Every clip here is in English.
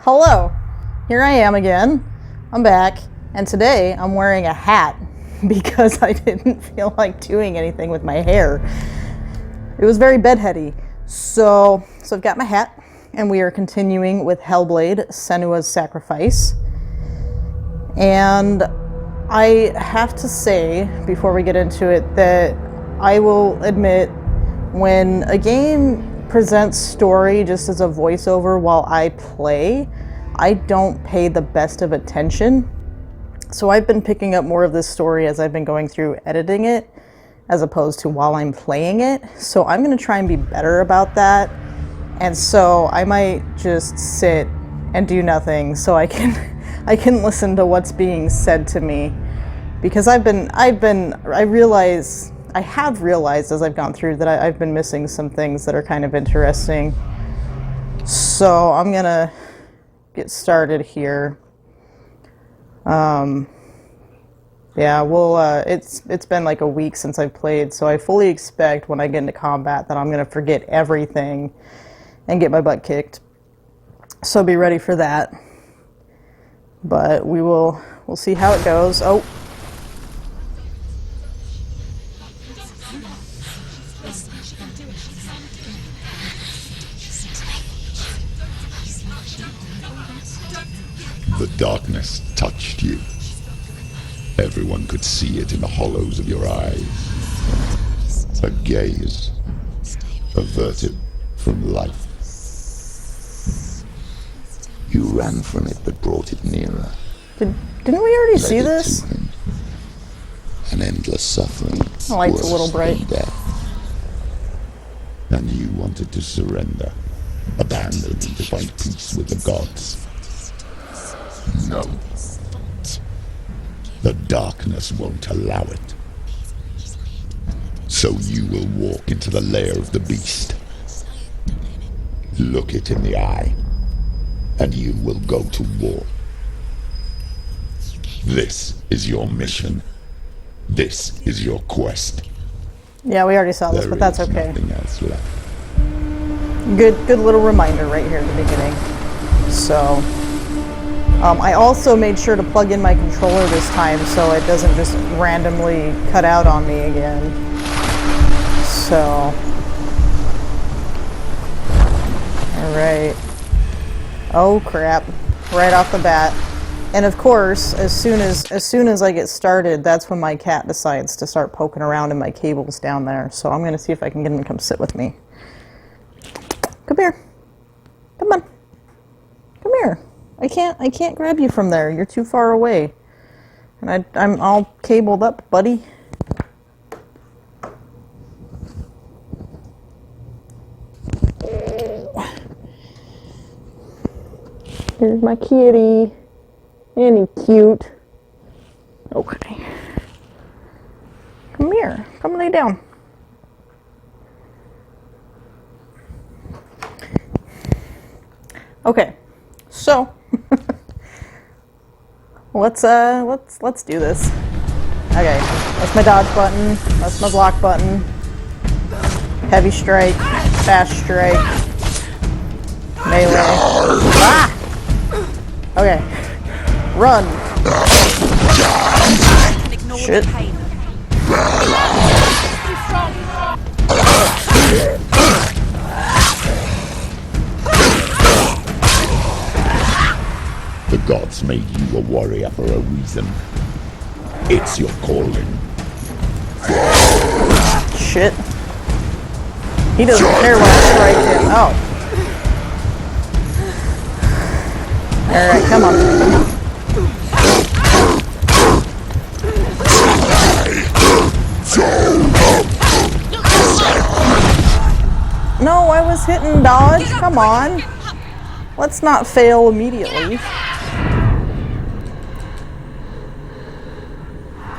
Hello, here I am again. I'm back, and today I'm wearing a hat because I didn't feel like doing anything with my hair. It was very bedheady. So I've got my hat, and we are continuing with Hellblade, Senua's Sacrifice. And I have to say, before we get into it, that I will admit when a game presents story just as a voiceover while I play, I don't pay the best of attention. So I've been picking up more of this story as I've been going through editing it, as opposed to while I'm playing it. So I'm going to try and be better about that. And so I might just sit and do nothing so I can listen to what's being said to me, because I have realized as I've gone through that I've been missing some things that are kind of interesting. So I'm gonna get started here. Yeah, it's been like a week since I've played, so I fully expect when I get into combat that I'm gonna forget everything and get my butt kicked. So be ready for that. But we'll see how it goes. Oh. The darkness touched you. Everyone could see it in the hollows of your eyes. A gaze averted from life. You ran from it but brought it nearer. Didn't we already see this? An endless suffering. The light's a little bright. Death. And you wanted to surrender, abandon to find peace with the gods. No. The darkness won't allow it. So you will walk into the lair of the beast. Look it in the eye, and you will go to war. This is your mission. This is your quest. Yeah, we already saw this, but that's okay. Nothing else left. Good little reminder right here at the beginning. So, I also made sure to plug in my controller this time so it doesn't just randomly cut out on me again. So, alright. Oh crap. Right off the bat. And of course, as soon as I get started, that's when my cat decides to start poking around in my cables down there. So I'm going to see if I can get him to come sit with me. Come here. Come on. Come here. I can't grab you from there. You're too far away. And I'm all cabled up, buddy. Here's my kitty. Ain't he cute? Okay. Come here. Come lay down. Okay. So let's do this. Okay. That's my dodge button. That's my block button. Heavy strike. Fast strike. Melee. Ah! Okay. Run! Shit. The gods made you a warrior for a reason. It's your calling. Shit. He doesn't care when I strike him. Oh. Alright, come on. No, I was hitting dodge. Come on. Let's not fail immediately.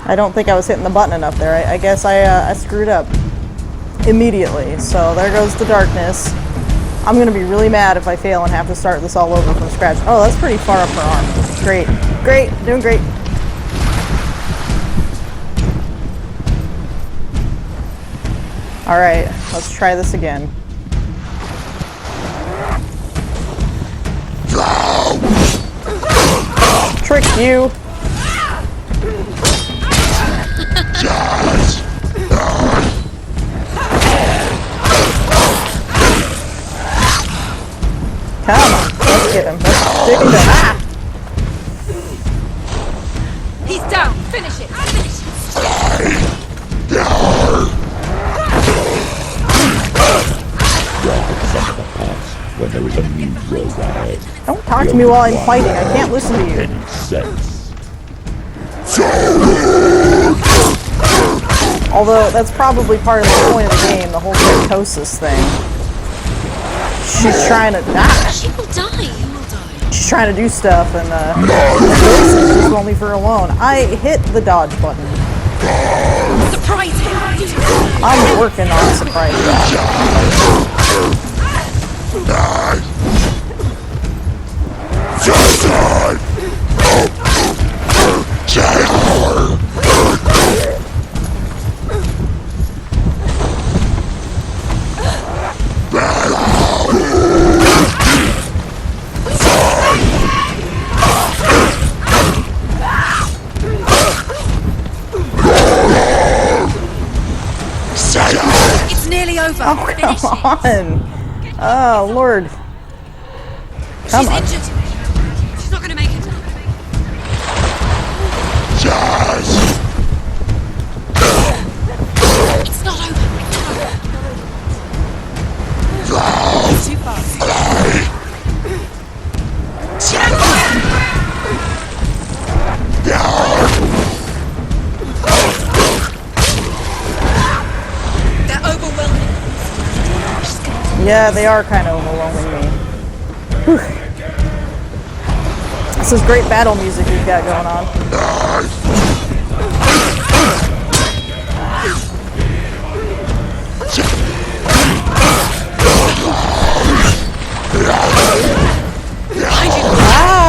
I don't think I was hitting the button enough there. I guess I screwed up immediately. So there goes the darkness. I'm going to be really mad if I fail and have to start this all over from scratch. Oh, that's pretty far up her arm. Great. Great. Doing great. Alright, let's try this again. Thou tricked you. Come on, let's get him. Let's dig him down. Ah! He's down. Finish it. Finish it. When there is a new road ahead. Don't talk to me while I'm fighting. I can't listen to you. Any sense? Although that's probably part of the point of the game, the whole psychosis thing. She's trying to She will die. You will die. She's trying to do stuff, and the just won't leave her alone. I hit the dodge button. Surprise him. I'm working on surprise dodge. It's nearly over. Oh, come on. Oh, Lord. Come She's on. injured. She's not going to make it. It's not over. It's too fast. They're overwhelming. Yeah, they are kind of overwhelming me. Whew. This is great battle music we've got going on. Ah!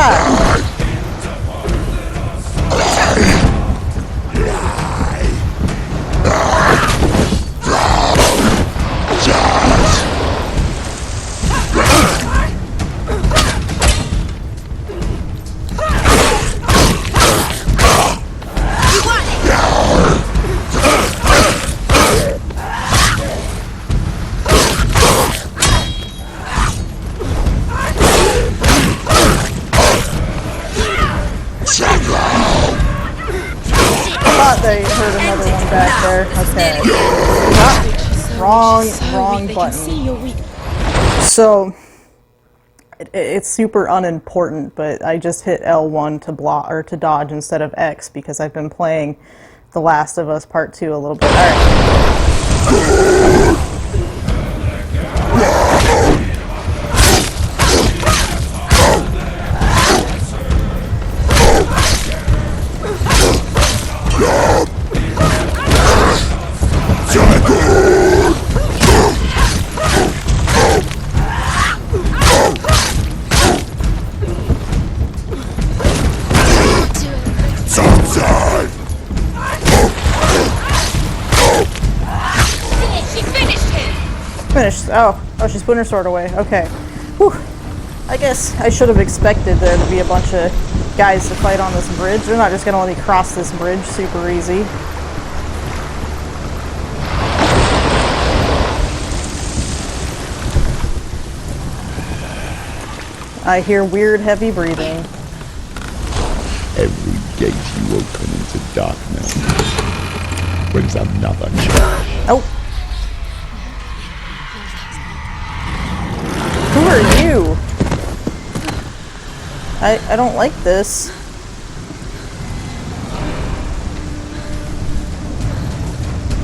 They heard another one back there. Okay. Wrong button. So it's super unimportant, but I just hit L1 to block or to dodge instead of X because I've been playing The Last of Us Part 2 a little bit. All right. Finished. Oh, she's putting her sword away. Okay. Whew. I guess I should have expected there to be a bunch of guys to fight on this bridge. They're not just going to let me cross this bridge super easy. I hear weird, heavy breathing. Every gate you open into darkness brings another challenge. Oh. Who are you? I don't like this.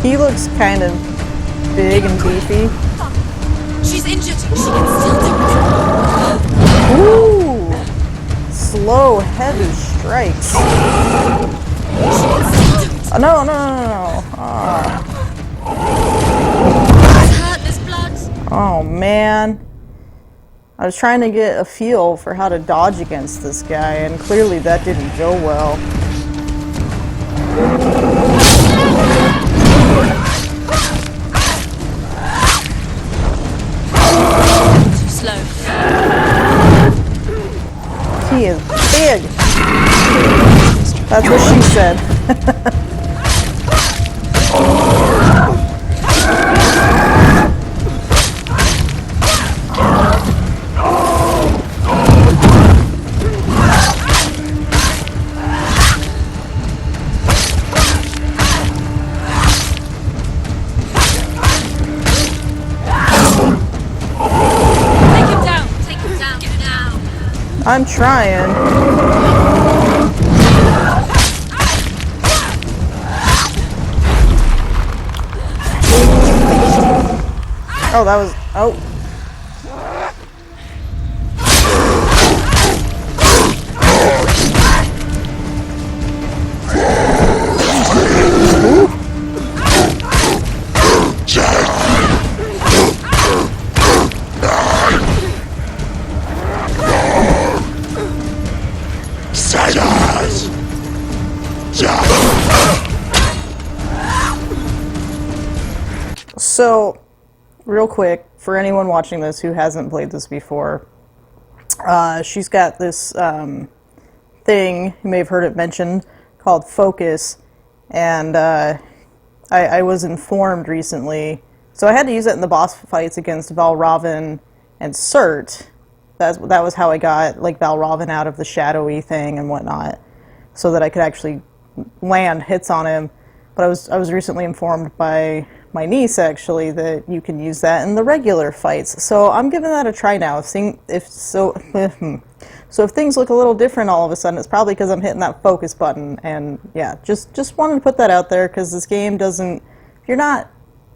He looks kind of big and beefy. She's injured. She can still do it. Ooh! Slow, heavy strikes. Oh, no. It's hurt. There's blood. Oh, man. I was trying to get a feel for how to dodge against this guy, and clearly that didn't go well. Too slow. He is big. That's what she said. Take him down. Get down. I'm trying. Oh, that was... Oh. So, real quick, for anyone watching this who hasn't played this before, she's got this thing, you may have heard it mentioned, called Focus, and I was informed recently, so I had to use it in the boss fights against Valravn and Cert. That was how I got like Valravn out of the shadowy thing and whatnot, so that I could actually land hits on him. But I was recently informed by my niece actually that you can use that in the regular fights. So I'm giving that a try now. If things look a little different all of a sudden, it's probably because I'm hitting that focus button. And yeah, just wanted to put that out there because this game doesn't. If you're not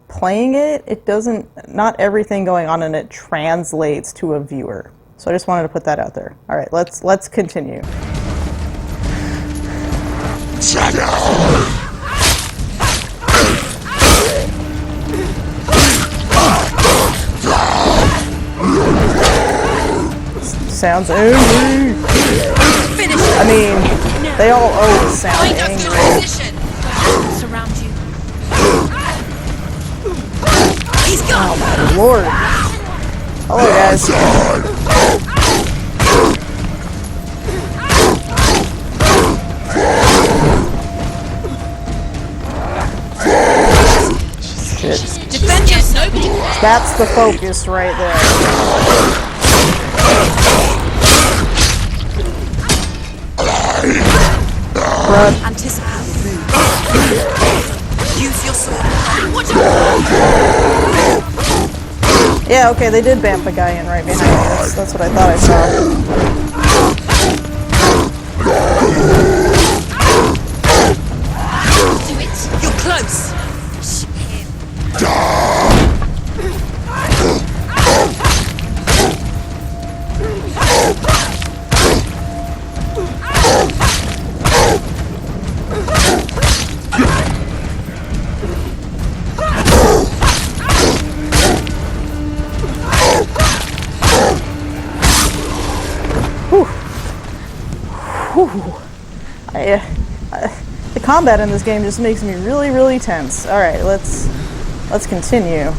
playing it, it doesn't. Not everything going on in it translates to a viewer. So I just wanted to put that out there. All right, let's continue. Sounds angry. Finish. I mean, they all always sound Find out angry. your position. Surround you. He's gone. Oh, Lord. Hello, guys. Shit. Defend yourself. Nobody. That's the focus right there. Run. Anticipate. Use your sword. Watch out. Yeah, okay, they did bamf a guy in right behind me. That's what I thought I saw. Do it. You're close. The combat in this game just makes me really, really tense. All right, let's continue.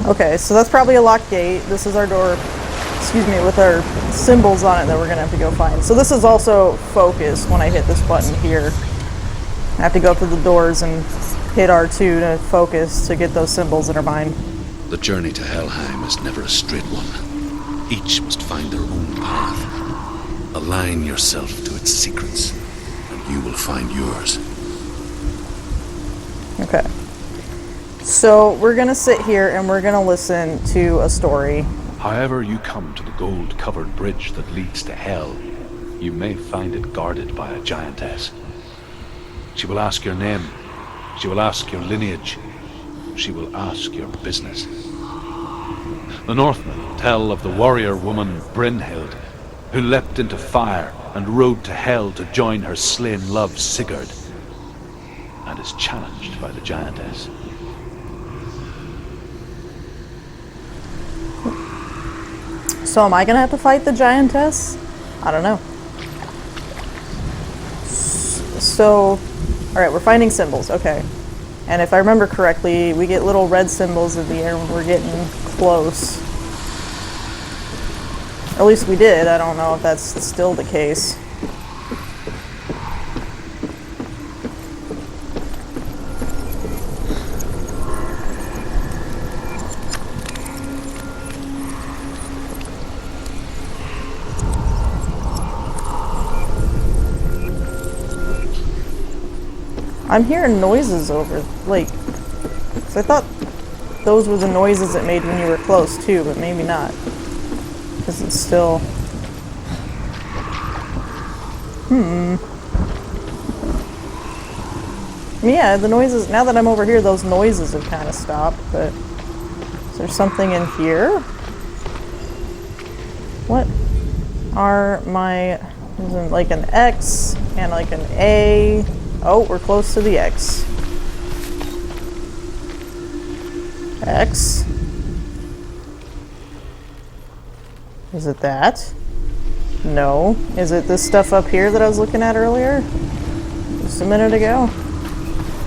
Okay, so that's probably a locked gate. This is our door, excuse me, with our symbols on it that we're gonna have to go find. So this is also focus when I hit this button here. I have to go up to the doors and hit R2 to focus to get those symbols in our mind. The journey to Helheim is never a straight one. Each must find their own path. Align yourself to its secrets, and you will find yours. Okay. So we're gonna sit here and we're gonna listen to a story. However you come to the gold-covered bridge that leads to Hell, you may find it guarded by a giantess. She will ask your name. She will ask your lineage. She will ask your business. The Northmen tell of the warrior woman Brynhild, who leapt into fire and rode to Hell to join her slain love Sigurd, and is challenged by the giantess. So am I gonna have to fight the giantess? I don't know. So, alright, we're finding symbols, okay. And if I remember correctly, we get little red symbols in the air when we're getting close. At least we did, I don't know if that's still the case. I'm hearing noises over, like, 'cause I thought those were the noises it made when you were close too, but maybe not. Because it's still... Yeah, the noises, now that I'm over here, those noises have kind of stopped, but... Is there something in here? What are my... There's like an X and like an A... Oh, we're close to the X. X. Is it that? No. Is it this stuff up here that I was looking at earlier? Just a minute ago?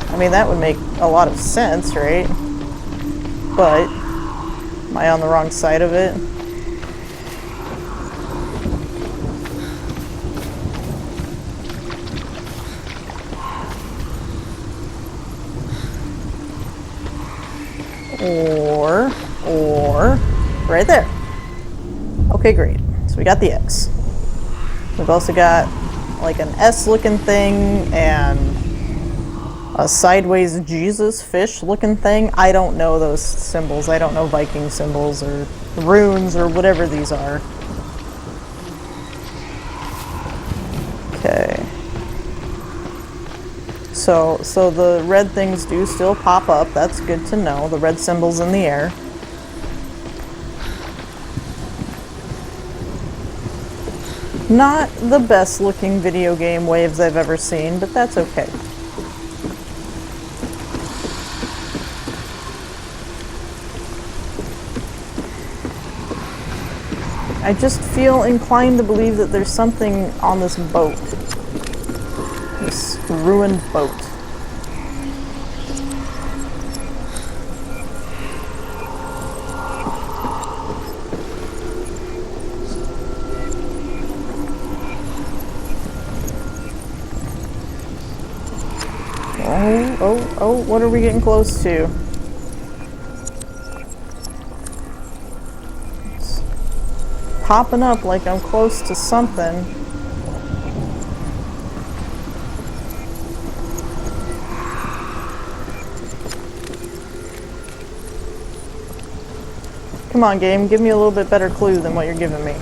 I mean, that would make a lot of sense, right? But, am I on the wrong side of it? Or, right there. Okay, great. So we got the X. We've also got like an S looking thing and a sideways Jesus fish looking thing. I don't know those symbols. I don't know Viking symbols or runes or whatever these are. Okay. So the red things do still pop up. That's good to know. The red symbols in the air. Not the best looking video game waves I've ever seen, but that's okay. I just feel inclined to believe that there's something on this boat. This ruined boat. Oh, what are we getting close to? It's popping up like I'm close to something. Come on, game, give me a little bit better clue than what you're giving me.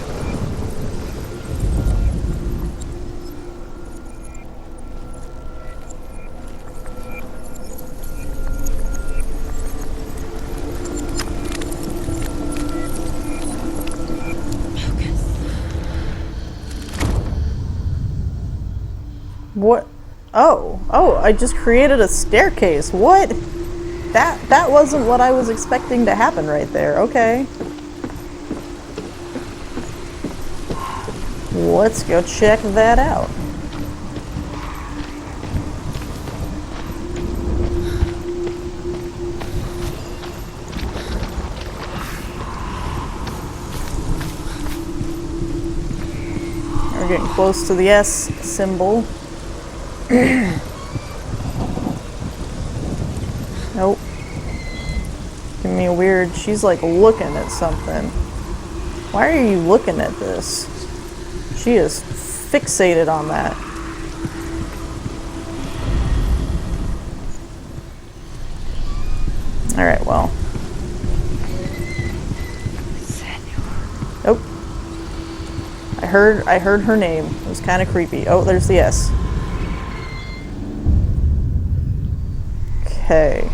What? Oh, I just created a staircase. What? That wasn't what I was expecting to happen right there. Okay. Let's go check that out. We're getting close to the S symbol. Nope. Giving me a weird... She's like looking at something. Why are you looking at this? She is fixated on that. Alright, well. Senua. Nope. I heard her name. It was kind of creepy. Oh, there's the S. Okay.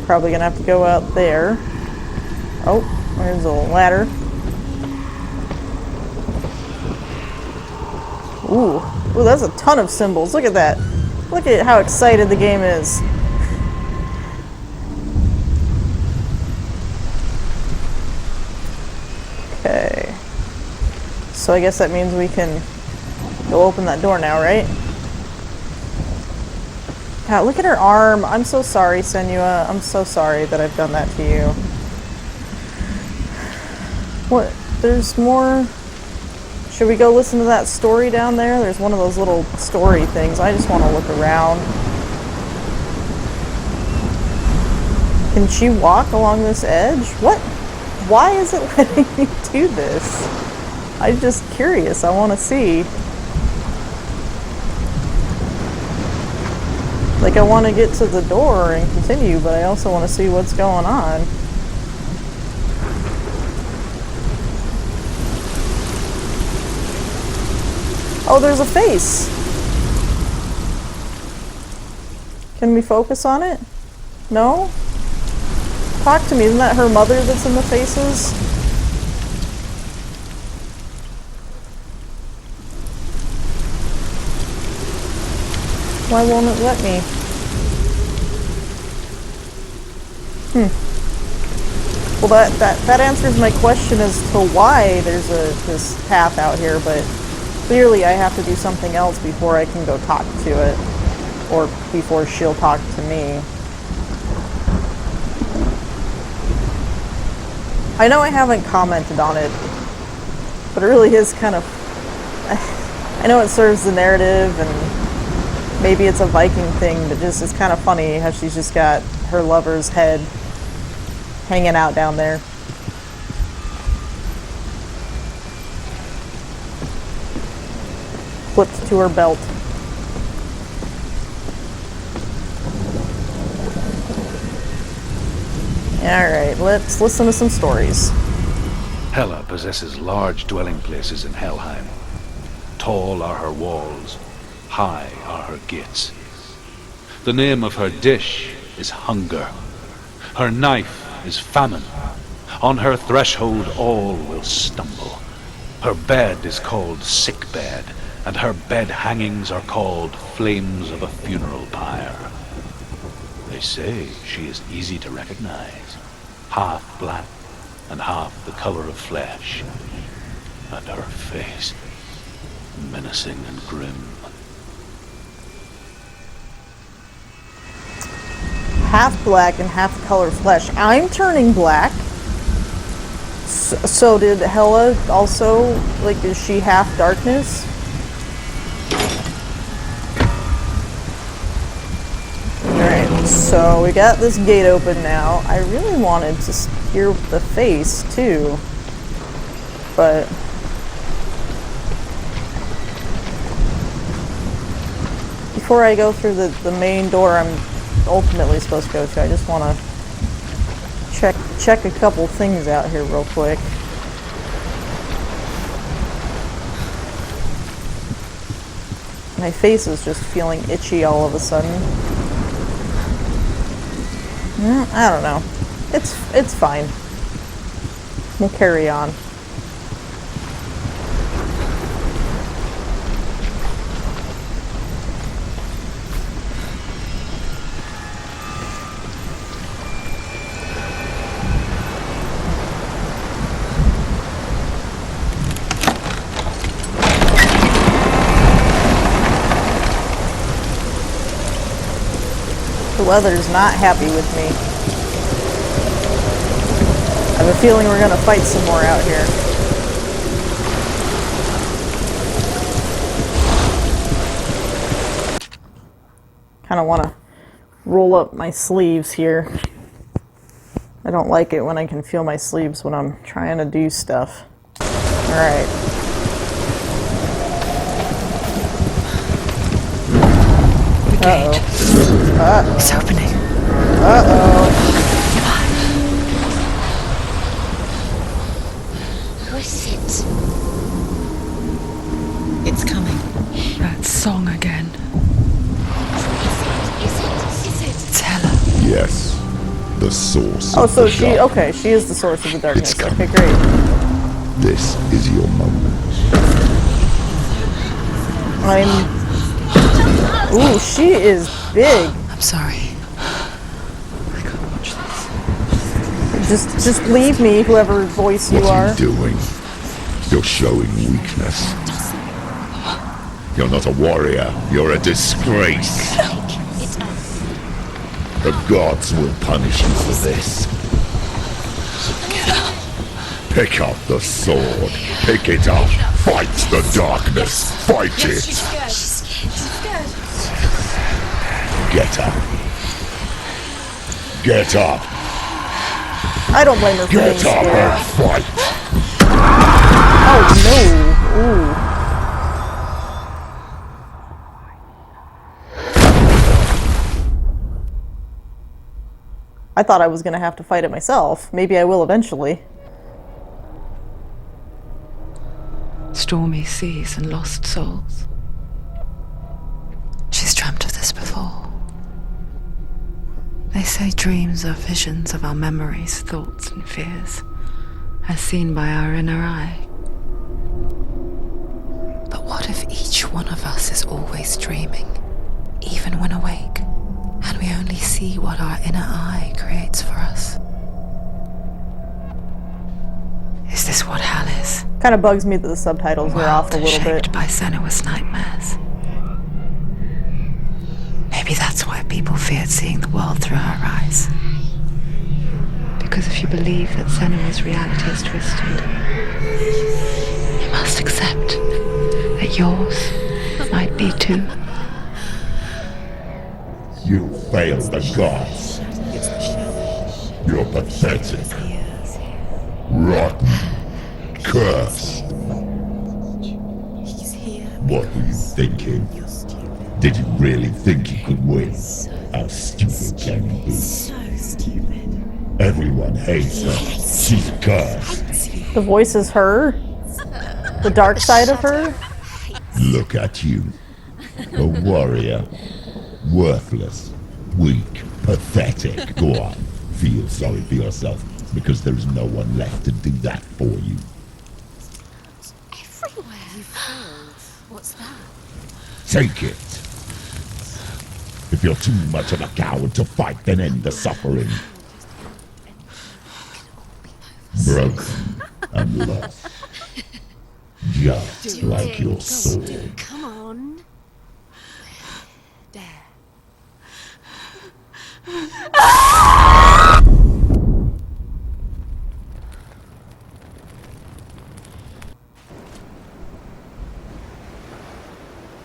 Probably gonna have to go out there. Oh, there's a ladder. Ooh, that's a ton of symbols. Look at that. Look at how excited the game is. Okay. So I guess that means we can go open that door now, right? God, look at her arm. I'm so sorry, Senua. I'm so sorry that I've done that to you. What? There's more... Should we go listen to that story down there? There's one of those little story things. I just want to look around. Can she walk along this edge? What? Why is it letting me do this? I'm just curious. I want to see. Like, I want to get to the door and continue, but I also want to see what's going on. Oh, there's a face! Can we focus on it? No? Talk to me, isn't that her mother that's in the faces? Why won't it let me? Well, that answers my question as to why there's this path out here, but clearly I have to do something else before I can go talk to it. Or before she'll talk to me. I know I haven't commented on it, but it really is kind of... I know it serves the narrative, and maybe it's a Viking thing, but just it's kind of funny how she's just got her lover's head hanging out down there. Clipped to her belt. Alright, let's listen to some stories. Hela possesses large dwelling places in Helheim. Tall are her walls, high are her gates. The name of her dish is hunger. Her knife is famine. On her threshold all will stumble. Her bed is called sick bed, and her bed hangings are called flames of a funeral pyre. They say she is easy to recognize, half black and half the color of flesh, and her face menacing and grim. Half black and half the color of flesh. I'm turning black. So did Hela also, like, is she half darkness? Alright, so we got this gate open now. I really wanted to hear the face, too. But... before I go through the main door I'm ultimately supposed to go to, I just want to check a couple things out here real quick. My face is just feeling itchy all of a sudden. I don't know. It's fine. We'll carry on. The weather's not happy with me. I have a feeling we're gonna fight some more out here. Kind of want to roll up my sleeves here. I don't like it when I can feel my sleeves when I'm trying to do stuff. Alright. Uh-oh. It's opening. Uh-oh. Who is it? It's coming. That song again. Is it? It's Hela. Yes, the source Oh, of so the she, dark. okay, she is the source of the darkness. It's Okay, coming. great. This is your moment. Ooh, she is big. I'm sorry. I can't watch this. Just leave me, whoever voice you What are. are you doing? You're showing weakness. You're not a warrior. You're a disgrace. The gods will punish you for this. Pick up the sword. Pick it up. Fight the darkness. Fight it. She's scared. Get up. Get up. I don't blame her for being Get up scared. and fight. Oh no! Ooh. I thought I was gonna have to fight it myself. Maybe I will eventually. Stormy seas and lost souls. She's dreamt of this before. They say dreams are visions of our memories, thoughts, and fears, as seen by our inner eye. But what if each one of us is always dreaming, even when awake, and we only see what our inner eye creates for us? Is this what hell is? Kind of bugs me that the subtitles were off a little Shaped bit. by Senua's nightmares. Maybe that's why people feared seeing the world through her eyes. Because if you believe that Senua's reality is twisted, you must accept that yours might be too. You failed the gods. You're pathetic. Rotten. Cursed. What were you thinking? Did you really think you could win? How stupid can you be? So stupid. Everyone hates her. She's cursed. The voice is her? The dark side of her? Look at you. A warrior. Worthless. Weak. Pathetic. Go on. Feel sorry for yourself, because there is no one left to do that for you. Everywhere. You failed. What's that? Take it. If you're too much of a coward to fight, then end the suffering. Broken and lost. Just like your sword. Come on. There.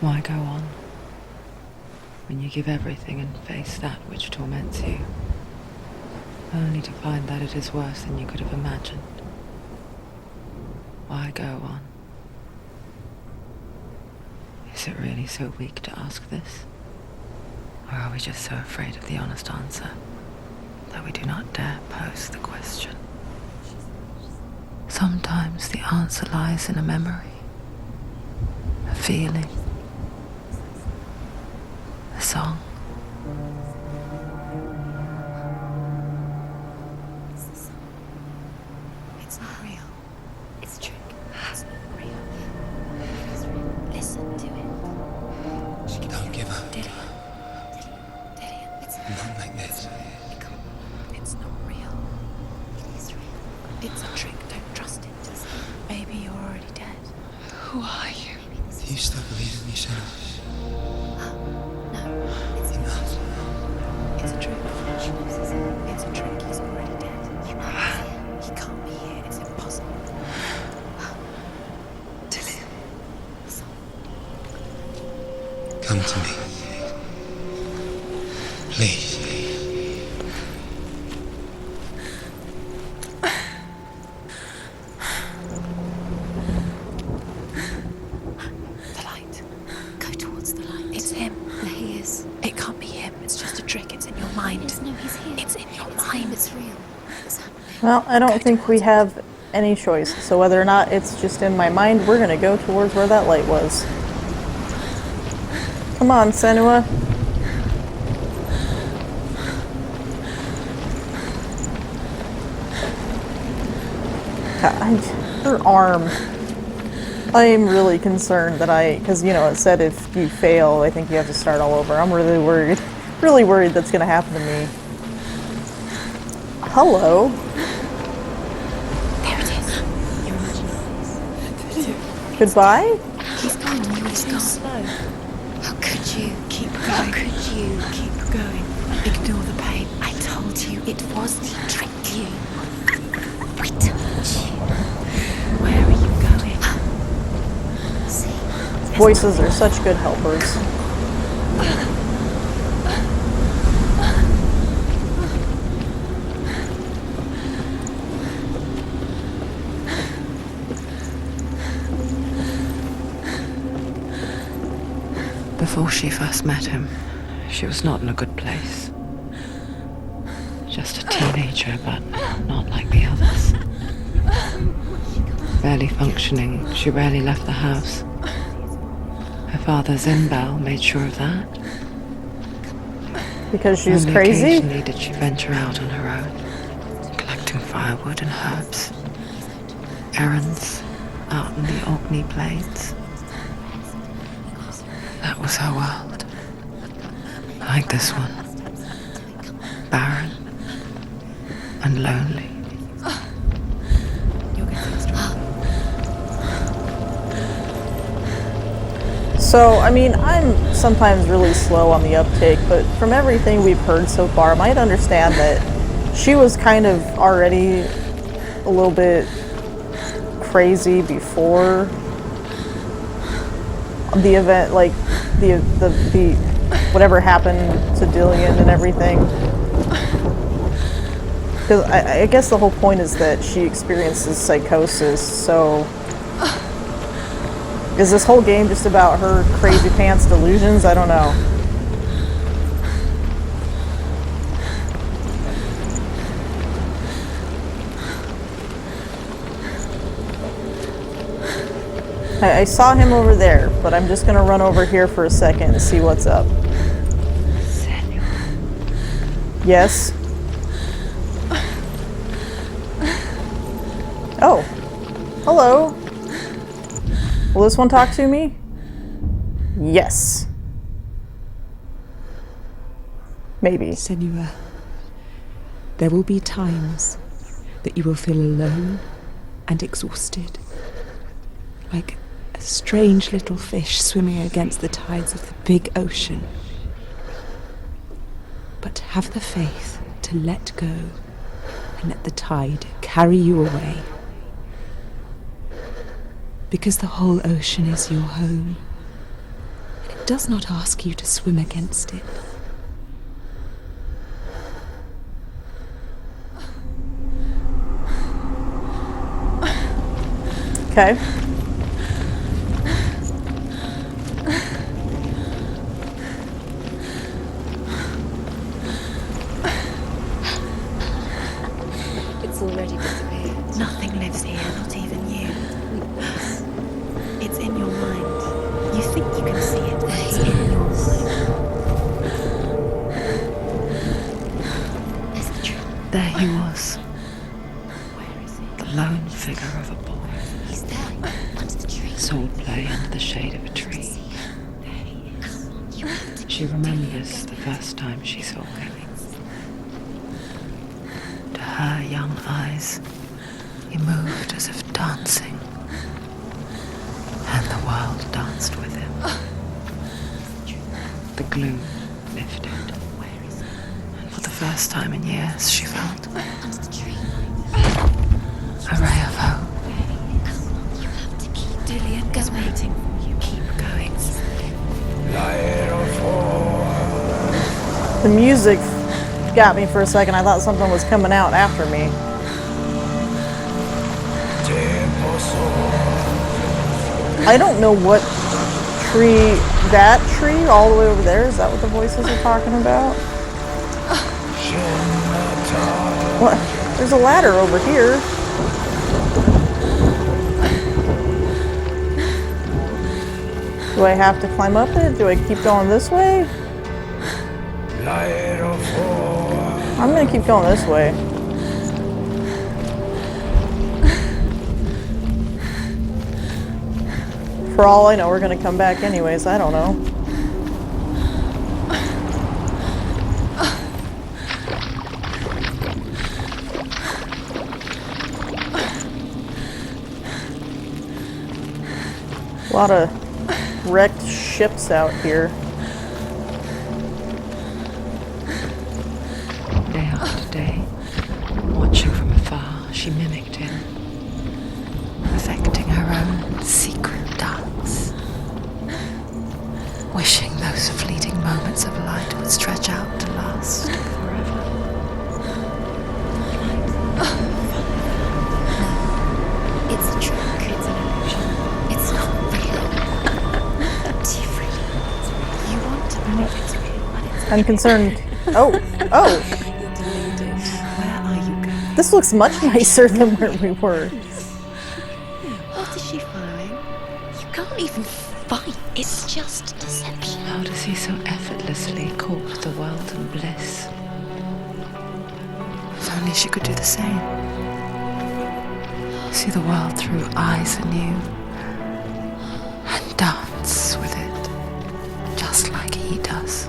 Why go on when you give everything and face that which torments you, only to find that it is worse than you could have imagined? Why go on? Is it really so weak to ask this? Or are we just so afraid of the honest answer that we do not dare pose the question? Sometimes the answer lies in a memory, a feeling, a song. It's not real. It's a trick. It's not real. It's real. Listen to it. Don't give up. Dillian. It's Not like this. It's not real. It is real. It's a trick. Don't trust it. Maybe you're already dead. Who are you? Do you still believe in me, Senua? No, it's not. It's a trick. It's a trick. He's already dead. He can't be here. It's impossible. Dillian. Come to me. Please. The light. Go towards the light. It's him. There he is. It can't be him. It's just a trick. It's in your mind. No, he's here. It's in your mind. It's real. It's happening. Well, I don't think we have any choice. So whether or not it's just in my mind, we're gonna go towards where that light was. Come on, Senua. God, her arm. I am really concerned that because you know, it said if you fail, I think you have to start all over. I'm really worried that's gonna happen to me. Hello. There it is. Your imagination. Goodbye? He's gone. He's gone. Slow. How could you? Keep going. How could you? Keep going. Ignore the pain. I told you it was. He tricked you. I told you. Where are you going? See? Voices are such good helpers. Before she first met him, she was not in a good place. Just a teenager, but not like the others. Barely functioning, she rarely left the house. Her father, Zinbal, made sure of that. Because she's Only crazy? occasionally did she venture out on her own, collecting firewood and herbs. Errands out in the Orkney Plains. That was her world. Like this one. Barren and lonely. So, I mean, I'm sometimes really slow on the uptake, but from everything we've heard so far, I might understand that she was kind of already a little bit crazy before the event, like the whatever happened to Dillian and everything. Because I guess the whole point is that she experiences psychosis, so is this whole game just about her crazy pants delusions? I don't know. I saw him over there, but I'm just gonna run over here for a second and see what's up. Senua. Yes? Oh. Hello. Will this one talk to me? Yes. Maybe. Senua, there will be times that you will feel alone and exhausted, like a strange little fish swimming against the tides of the big ocean. But have the faith to let go and let the tide carry you away. Because the whole ocean is your home. It does not ask you to swim against it. Okay. It's already disappeared. Nothing lives here, not even you. It's in your mind. You think you can see it, but it's in your mind. There's the truth. There he was, Where is he? the lone figure of a boy. He's there, under the tree. Swordplay under the shade of a tree. There he is. You have to She remembers the first time she saw him. To her young eyes, he moved as if dancing, and the world danced with him. The gloom lifted, and for the first time in years, she felt under the tree. a ray of hope. You have to keep Dillian goes waiting for you. Keep going. The music got me for a second. I thought something was coming out after me. I don't know what tree, that tree all the way over there, is that what the voices are talking about? What? There's a ladder over here. Do I have to climb up it? Do I keep going this way? I'm gonna keep going this way. For all I know, we're gonna come back anyways. I don't know. A lot of wrecked ships out here. Day after day, watching from afar, she mimicked him, perfecting her own secret dance, wishing those fleeting moments of light would stretch out to last forever. It's a trick. It's an illusion. It's not real. Do you really? You want to believe it's real, but it's I'm concerned. Oh, oh. You're deluded. Where are you going? This looks much nicer than where we were. What is she following? You can't even fight. It's just deception. How does he so effortlessly court the world and bliss? If only she could do the same. See the world through eyes anew and dance with it, just like he does.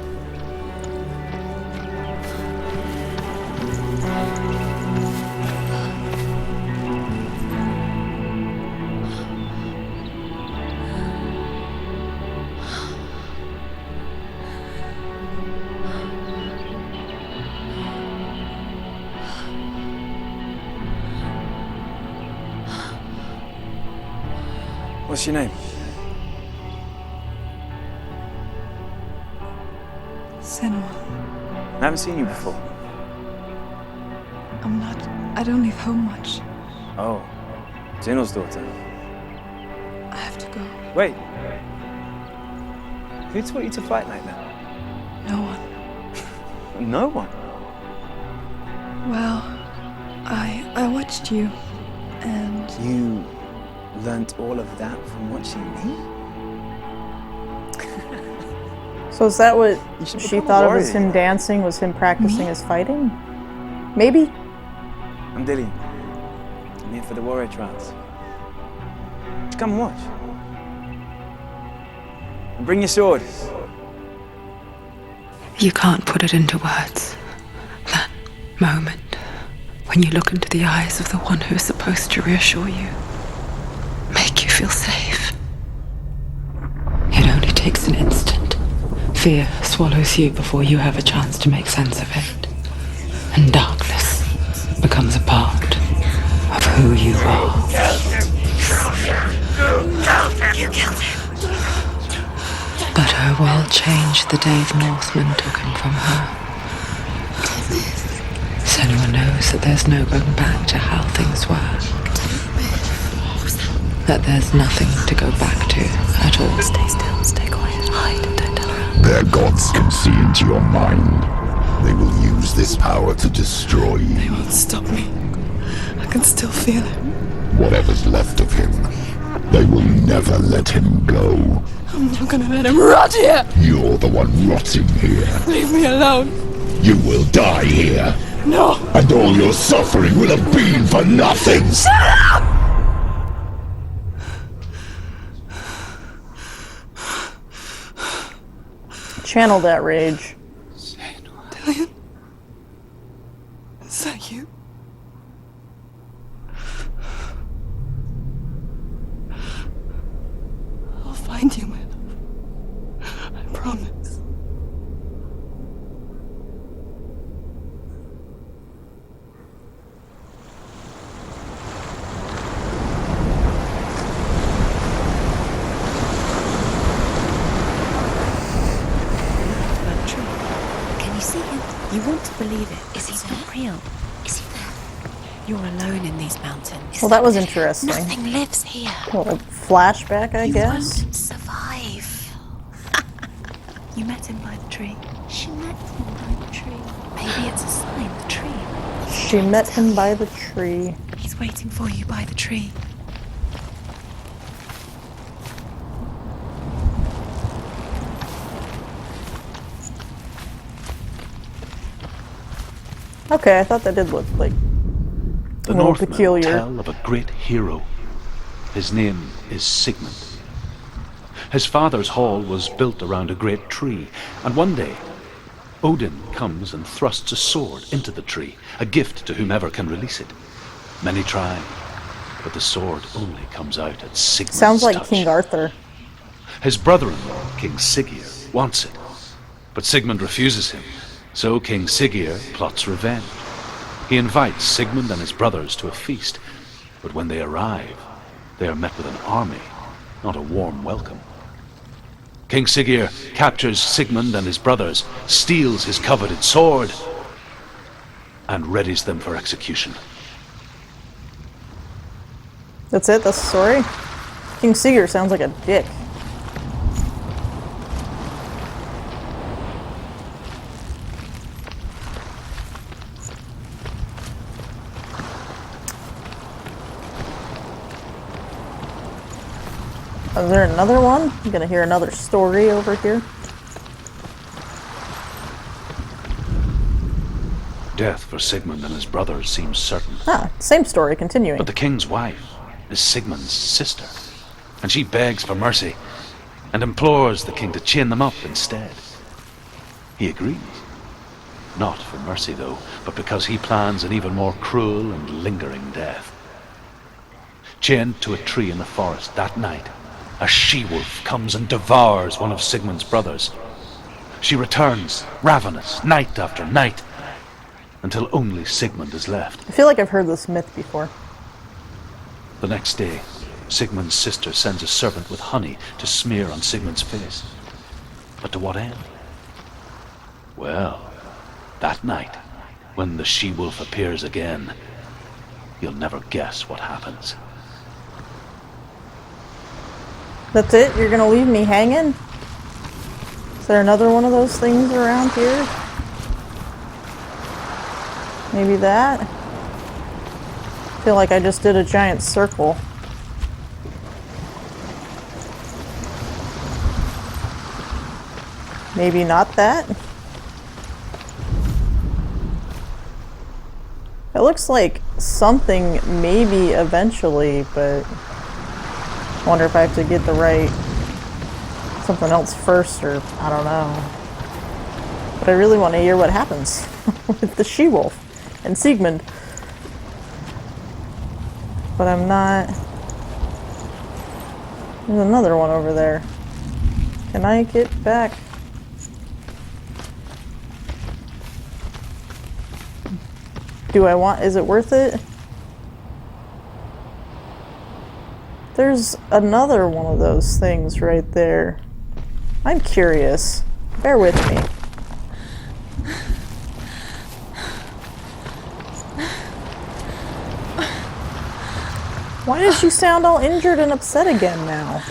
What's your name? Senua. I haven't seen you before. I don't leave home much. Oh, Zeno's daughter. I have to go. Wait. Who taught you to fight like that? No one. No one. Well, I watched you, and You learnt all of that from watching me? So is that what You should she become a thought of as warrior. him dancing, was him practicing his fighting? Maybe? I'm Dillian. I'm here for the warrior trials. Just come and watch. And bring your sword. You can't put it into words. That moment when you look into the eyes of the one who is supposed to reassure you, make you feel safe. It only takes an instant. Fear swallows you before you have a chance to make sense of it. And darkness becomes a part of who you are. You killed him. But her world changed the day the Northmen took him from her. Senua knows that there's no going back to how things were. That there's nothing to go back to at all. Stay still, stay quiet, hide, don't tell her. Their gods can see into your mind. They will use this power to destroy you. they won't stop me. I can still feel it. Whatever's left of him, they will never let him go. I'm not gonna let him rot here. You're the one rotting here. Leave me alone. You will die here. No. And all your suffering will have been for nothing. Channel that rage. Dillian? Is that you? I'll find you, my love. I promise. Can you see him? You want to believe it. Is he not real? Is he there? You're alone in these mountains. Well, that was interesting. Nothing lives here. Little flashback, I You guess. won't survive. You met him by the tree. She met him by the tree. Maybe it's a sign, the tree. She met him by the tree. He's waiting for you by the tree. Okay, I thought that did look like The a little Northmen peculiar. tell of a great hero. His name is Sigmund. His father's hall was built around a great tree, and one day Odin comes and thrusts a sword into the tree, a gift to whomever can release it. Many try, but the sword only comes out at Sigmund's Sounds like touch. King Arthur. His brother-in-law, King Siggeir, wants it, but Sigmund refuses him, so King Siggeir plots revenge. He invites Sigmund and his brothers to a feast, but when they arrive, they are met with an army, not a warm welcome. King Siggeir captures Sigmund and his brothers, steals his coveted sword, and readies them for execution. That's it? That's the story? King Siggeir sounds like a dick. Is there another one? I'm gonna hear another story over here. Death for Sigmund and his brothers seems certain. Ah, same story, continuing. But the king's wife is Sigmund's sister, and she begs for mercy and implores the king to chain them up instead. He agrees. Not for mercy, though, but because he plans an even more cruel and lingering death. Chained to a tree in the forest that night, a she-wolf comes and devours one of Sigmund's brothers. She returns, ravenous, night after night, until only Sigmund is left. I feel like I've heard this myth before. The next day, Sigmund's sister sends a servant with honey to smear on Sigmund's face. But to what end? Well, that night, when the she-wolf appears again, you'll never guess what happens. That's it? You're gonna leave me hanging? Is there another one of those things around here? Maybe that? I feel like I just did a giant circle. Maybe not that? It looks like something maybe eventually, but I wonder if I have to get the right something else first, or I don't know. But I really want to hear what happens with the she-wolf and Sigmund. But I'm not... There's another one over there. Can I get back? Do I want... Is it worth it? There's another one of those things right there. I'm curious. Bear with me. Why does she sound all injured and upset again now?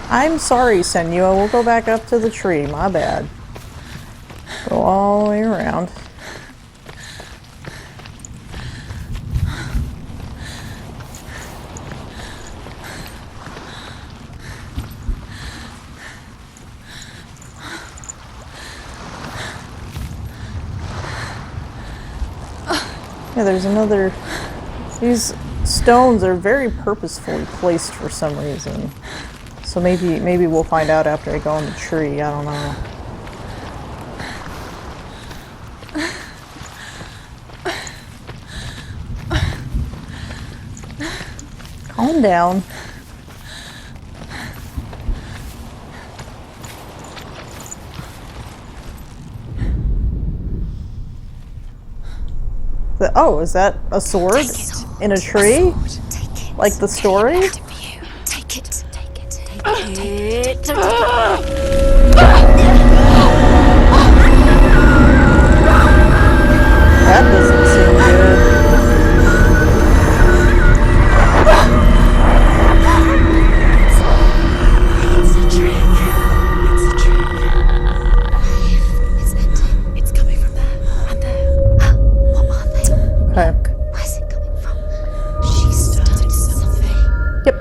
I'm sorry, Senua. We'll go back up to the tree. My bad. Go all the way around. Yeah, there's another... These stones are very purposefully placed for some reason. So maybe we'll find out after I go in the tree. I don't know. Calm down. Oh, is that a sword in a tree? Like the story? Take it. Take it. That doesn't seem good. It's a trick. It's ending. It's coming from there and there. What are they? Okay. Where's it coming from? She started something. Yep.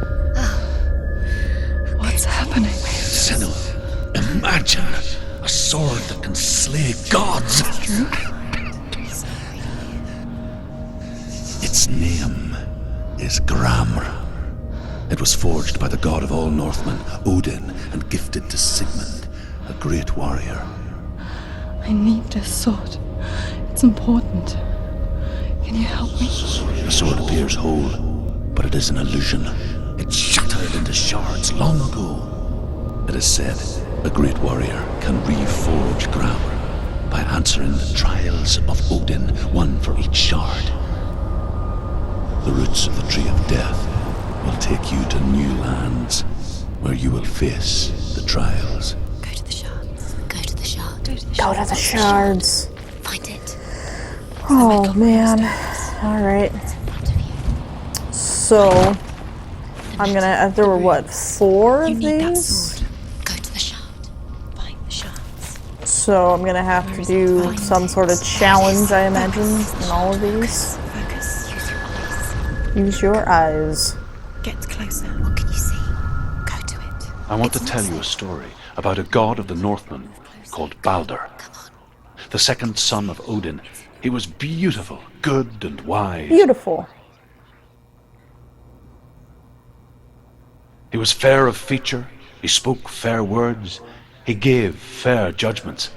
What's happening? Senua, imagine a sword that can slay gods. Its name is Gramr. It was forged by the god of all Northmen, Odin, and gifted to Sigmund, a great warrior. I need this sword. It's important. Can you help me? The sword appears whole, but it is an illusion. It shattered into shards long ago. It is said a great warrior can reforge ground by answering the trials of Odin, one for each shard. The roots of the Tree of Death will take you to new lands where you will face the trials. Go to the shards. Go to the shard. Go to the shards. Find it. Oh man. Alright. So, I'm gonna, there were what, 4 of You need that these? sword. Go to the shard. Find the shards. So I'm gonna have to do some sort of challenge, I imagine, in all of these. Focus. Use your eyes. Use your eyes. Get closer. What can you see? Go to it. I want to tell you a story about a god of the Northmen called Baldr. The second son of Odin. He was beautiful, good and wise. Beautiful. He was fair of feature, he spoke fair words, he gave fair judgments.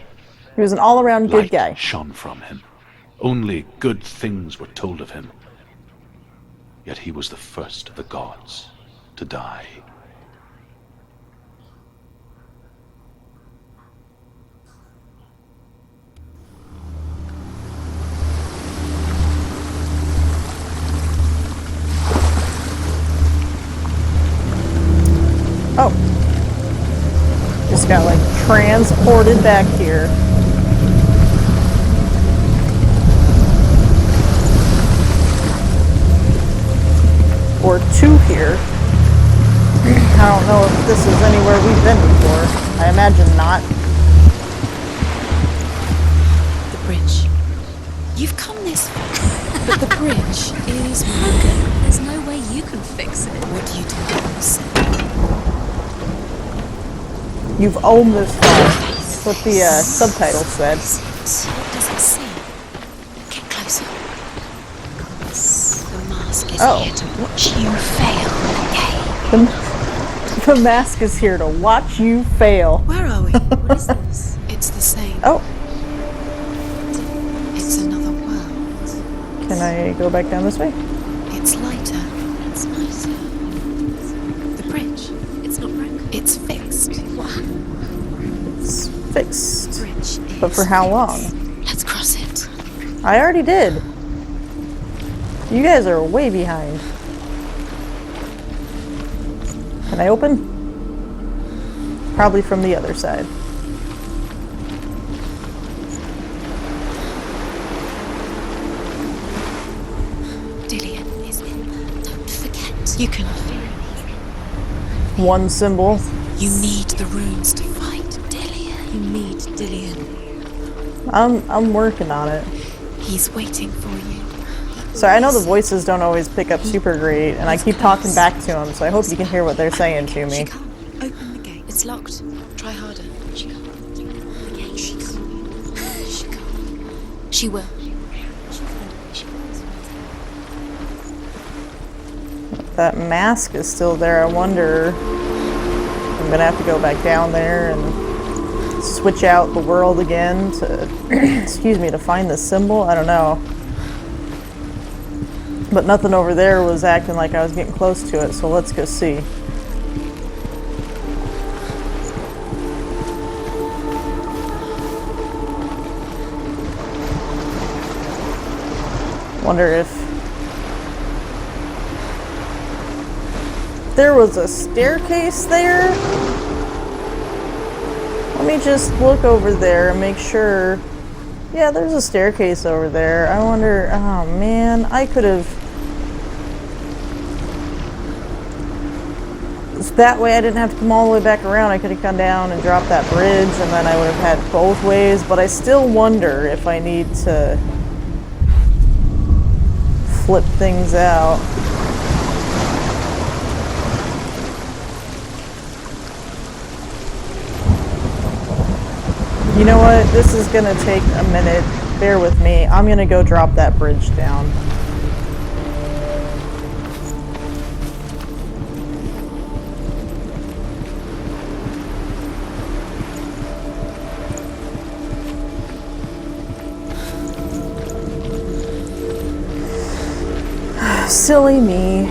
He was an all-around good Light guy. shone from him. Only good things were told of him. Yet he was the first of the gods to die. Oh. Just got like transported back here. Or to here. I don't know if this is anywhere we've been before. I imagine not. The bridge. You've come this far, but the bridge is broken. There's no way you can fix it. What do you do? You've owned this far. That's what the subtitle said. What does it say? Get closer. The mask is Oh. here to watch you fail. The mask is here to watch you fail. Where are we? What is this? It's the same. Oh, It's another world. can I go back down this way? It's lighter. It's nicer. The bridge. It's not broken. It's fixed. What? It's fixed. Bridge is But for how long? fixed. Let's cross it. I already did. You guys are way behind. Can I open? Probably from the other side. Dillian is in there. Don't forget. You can feel it. One symbol. You need the runes to fight Dillian. You need Dillian. I'm working on it. He's waiting for you. Sorry, I know the voices don't always pick up super great, and I keep talking back to them, so I hope you can hear what they're saying to me. She can't. Open the gate. It's locked. Try harder. She can't. The gate. She can't. She can't. She will. That mask is still there. I wonder. I'm gonna have to go back down there and switch out the world again to, excuse me, to find the symbol. I don't know. But nothing over there was acting like I was getting close to it, so let's go see. Wonder if there was a staircase there. Let me just look over there and make sure. Yeah, there's a staircase over there. I wonder, oh man, I could have. That way I didn't have to come all the way back around. I could have come down and dropped that bridge, and then I would have had both ways. But I still wonder if I need to flip things out. You know what? This is gonna take a minute. Bear with me. I'm gonna go drop that bridge down. Silly me.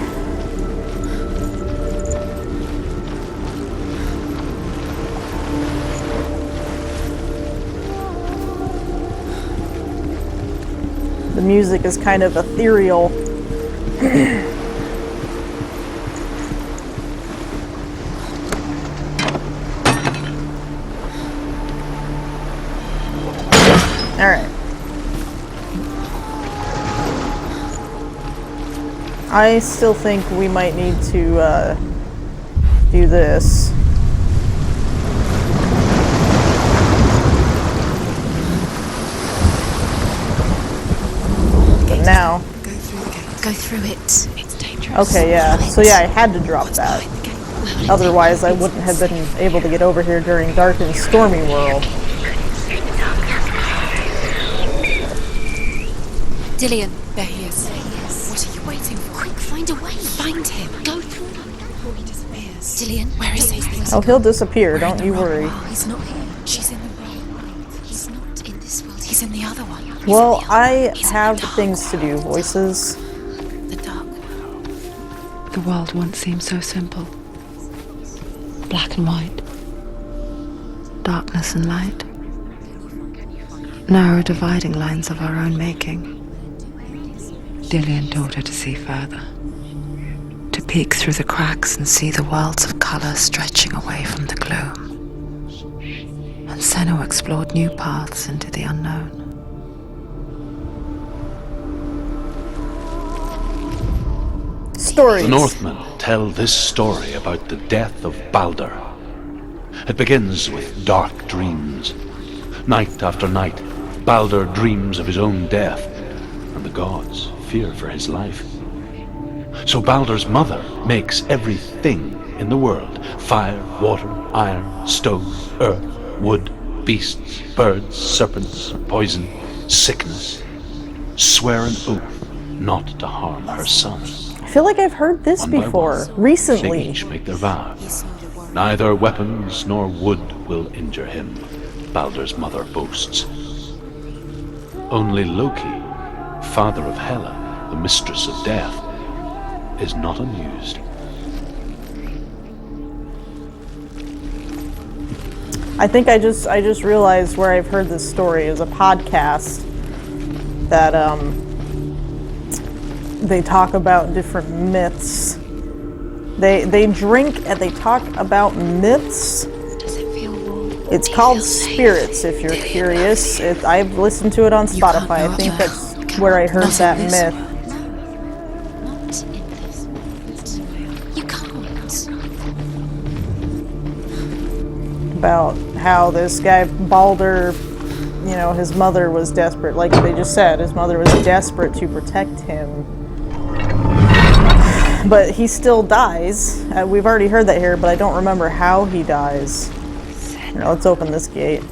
The music is kind of ethereal. All right. I still think we might need to do this. But now. Go through it. It's dangerous. Okay, yeah. So yeah, I had to drop that. Otherwise, I wouldn't have been able to get over here during dark and stormy world. Dillion, there he is. What are you waiting for? Quick, find a way. Find him. Go through before he disappears. Dillion, where is he? Oh, he'll disappear. Don't you worry. Oh, he's not here. She's in the wrong world. He's not in this world. He's in the other one. Well, I have things to do, voices. The dark world. The world once seemed so simple. Black and white. Darkness and light. Narrow dividing lines of our own making. Dillion taught her to see further. To peek through the cracks and see the worlds of color stretching away from the gloom. And Senua explored new paths into the unknown. Stories. The Northmen tell this story about the death of Baldr. It begins with dark dreams. Night after night, Baldr dreams of his own death, and the gods fear for his life. So Baldr's mother makes everything in the world: fire, water, iron, stone, earth, wood, beasts, birds, serpents, poison, sickness. Swear an oath not to harm her son. I feel like I've heard this One by before, one, recently. They each make their vows. Neither weapons nor wood will injure him, Baldr's mother boasts. Only Loki, father of Hela, the mistress of death, is not amused. I think I just realized where I've heard this story is a podcast that they talk about different myths. They drink and they talk about myths. Does it feel warm? It's called Spirits, if you're curious. I've listened to it on Spotify. I think that's where I heard that myth. Not in this world. You can't. About how this guy Baldr, you know, his mother was desperate. Like they just said, his mother was desperate to protect him. But he still dies. We've already heard that here, but I don't remember how he dies. Here, let's open this gate.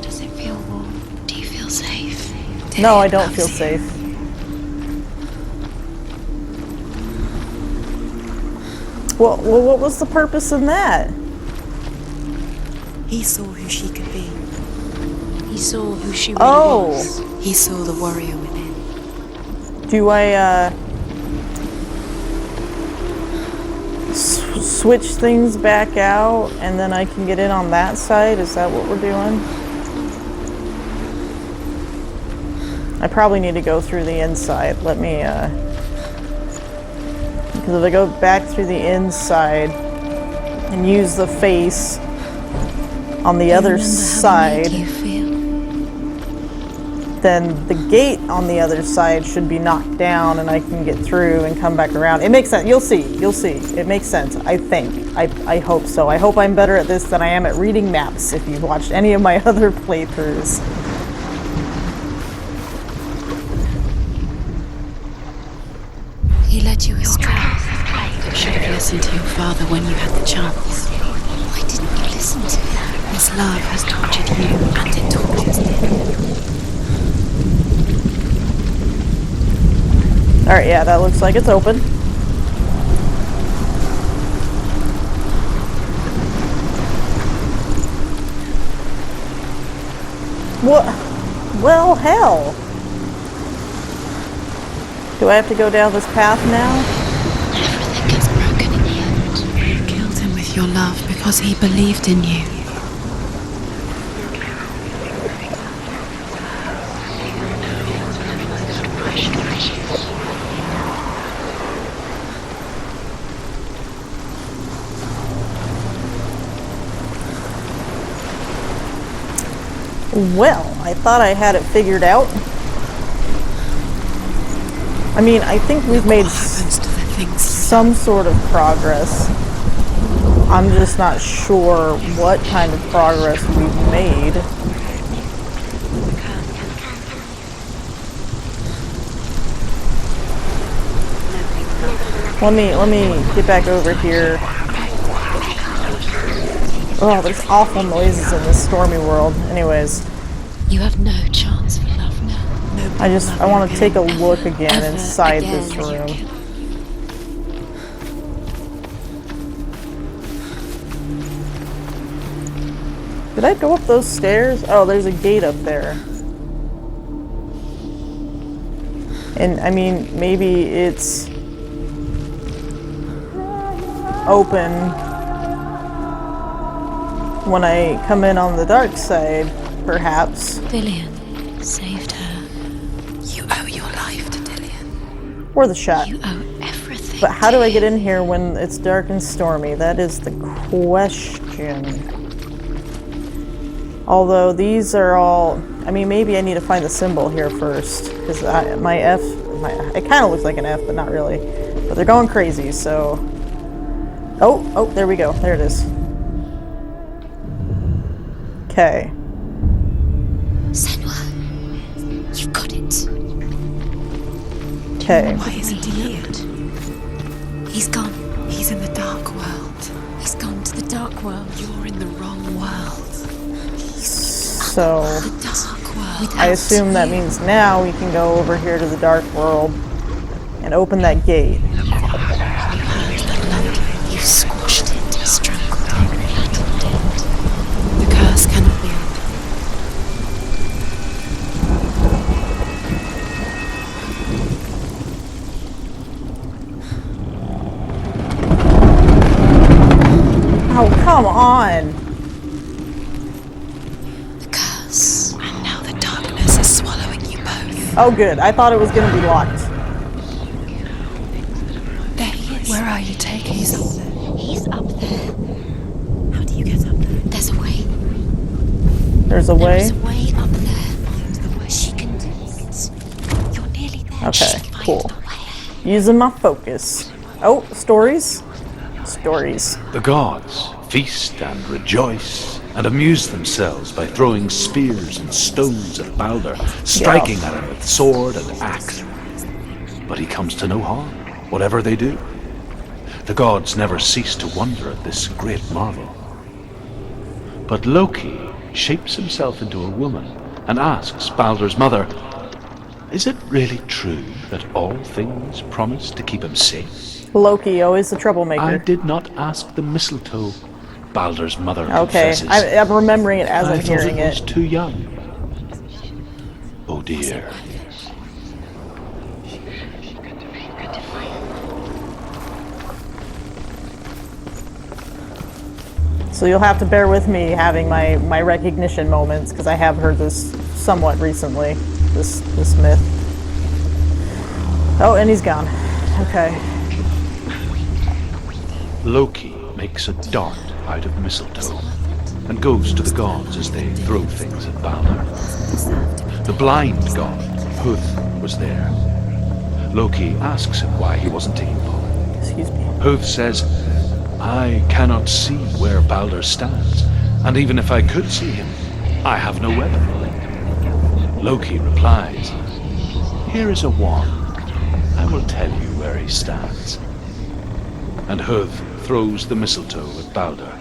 Does it feel warm? Do you feel safe? No, I don't feel safe. Well, what was the purpose in that? He saw who she could be. He saw who she really Oh. was. He saw the warrior within. Do I, switch things back out and then I can get in on that side? Is that what we're doing? I probably need to go through the inside. Let me, because if I go back through the inside and use the face on the other side, then the gate on the other side should be knocked down and I can get through and come back around. It makes sense. You'll see. It makes sense, I think. I hope so. I hope I'm better at this than I am at reading maps if you've watched any of my other playthroughs. He led you astray. You should have listened to your father when you had the chance. Why didn't you listen to him? His love has tortured you, and it tortures him. Alright, yeah, that looks like it's open. What? Well, hell. Do I have to go down this path now? Everything gets broken in the end. You killed him with your love because he believed in you. Well, I thought I had it figured out. I mean, I think we've made some sort of progress. I'm just not sure what kind of progress we've made. Let me get back over here. Oh, there's awful noises in this stormy world. Anyways. You have no chance for love now. I want to take a look again inside this room. Did I go up those stairs? Oh, there's a gate up there. And, I mean, maybe it's open when I come in on the dark side, perhaps. Dillian saved her. You owe your life to Dillian. Or the shot. You owe everything. But how do I get in here when it's dark and stormy? That is the question. Although these are all... I mean, maybe I need to find the symbol here first. Because my F... it kind of looks like an F, but not really. But they're going crazy, so... Oh, there we go. There it is. Okay. Senua, you've got it. Okay. Why isn't he here? He's gone. He's in the dark world. He's gone to the dark world. You're in the wrong world. So... The dark world. I assume that means now we can go over here to the dark world and open that gate. You squashed it, strangled it, flattened it. The curse cannot be opened. Oh, come on! The curse. And now the darkness is swallowing you both. Oh, good. I thought it was going to be locked. There he is. Where are you taking? He's up there. He's up there. How do you get up there? There's a way. There's a way? There's a way up there. Find the way. She can do it. You're nearly there. Okay, cool. Using my focus. Oh, stories? Stories. The gods feast and rejoice and amuse themselves by throwing spears and stones at Baldr, striking at him with sword and axe. But he comes to no harm, whatever they do. The gods never cease to wonder at this great marvel. But Loki shapes himself into a woman and asks Baldr's mother, "Is it really true that all things promise to keep him safe?" Loki, always the troublemaker. I did not ask the mistletoe, Baldr's mother Okay, confesses. I'm remembering it as I'm hearing I thought it was it. too young. Oh dear. So you'll have to bear with me having my recognition moments, because I have heard this somewhat recently, this myth. Oh, and he's gone. Okay. Loki makes a dart out of mistletoe and goes to the gods as they throw things at Baldr. The blind god, Huth, was there. Loki asks him why he wasn't taking part. Excuse me. Huth says, "I cannot see where Baldr stands, and even if I could see him, I have no weapon." Loki replies, "Here is a wand. I will tell you where he stands." And Huth throws the mistletoe at Baldr.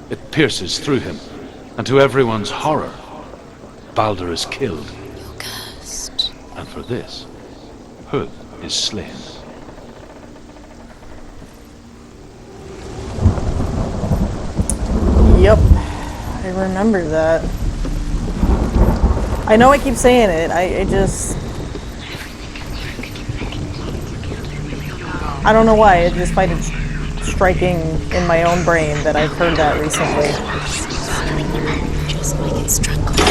It pierces through him, and to everyone's horror, Baldr is killed. You're cursed. And for this, Huth is slain. Yep. I remember that. I know I keep saying it, I just... I don't know why, I just find it striking in my own brain that I've heard that recently. Just like it strangled him.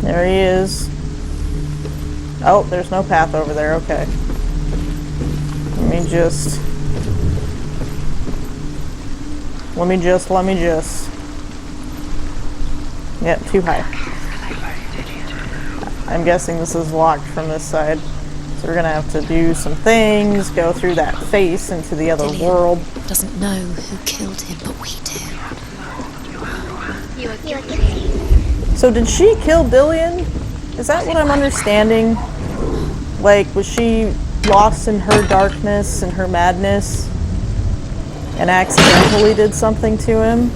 There he is. Oh, there's no path over there, okay. Let me just... Yeah, too high. I'm guessing this is locked from this side. So we're gonna have to do some things, go through that face into the other world. Doesn't know who killed him, but we do. So did she kill Dillian? Is that what I'm understanding? Like, was she lost in her darkness and her madness and accidentally did something to him?